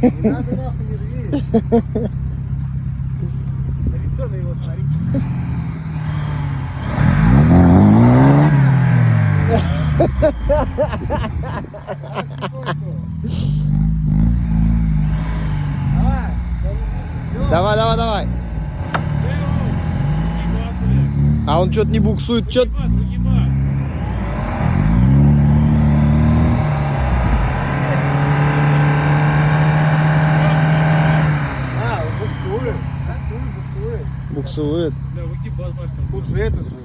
Надо нахуй не рви. На лицо на его смотри. Давай, давай, давай. А он что-то не буксует, что-то... А, буксует. Буксует. Буксует. Тут же это же.